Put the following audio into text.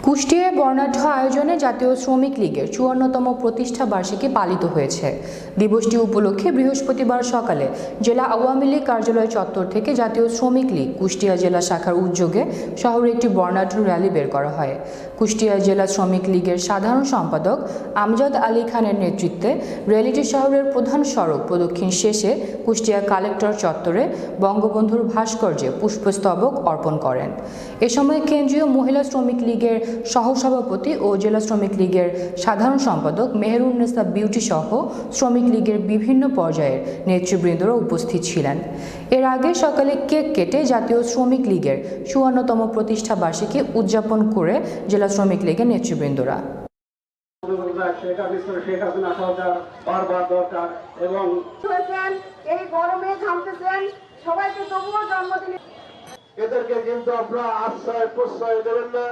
কুষ্টিয়ায় বর্ণাঢ্য আয়োজনে জাতীয় শ্রমিক লীগের ৫৪তম প্রতিষ্ঠা বার্ষিকী পালিত হয়েছে। দিবসটি উপলক্ষে বৃহস্পতিবার সকালে জেলা আওয়ামী লীগ কার্যালয় চত্বর থেকে জাতীয় শ্রমিক লীগ কুষ্টিয়া জেলা শাখার উদ্যোগে শহরে একটি বর্ণাঢ্য র্যালি বের করা হয়। কুষ্টিয়া জেলা শ্রমিক লীগের সাধারণ সম্পাদক আমজাদ আলী খানের নেতৃত্বে র্যালিটি শহরের প্রধান সড়ক প্রদক্ষিণ শেষে কুষ্টিয়া কালেক্টর চত্বরে বঙ্গবন্ধুর ভাস্কর্যে পুষ্পস্তবক অর্পণ করেন। এ সময় কেন্দ্রীয় মহিলা শ্রমিক লীগের সহসভাপতি ও জেলা শ্রমিক লীগের সাধারণ সম্পাদক মেহেরুন্নেসা বিউটি সহ শ্রমিক লীগের বিভিন্ন পর্যায়ের নেতৃবৃন্দরা উপস্থিত ছিলেন। এর আগে সকালে কেক কেটে জাতীয় শ্রমিক লীগের ৫৪তম প্রতিষ্ঠা বার্ষিকী উদযাপন করে জেলা শ্রমিক লীগের নেতৃবৃন্দরা। এদেরকে কিন্তু আপনারা আশ্রয় প্রশ্রয় দেবেন না।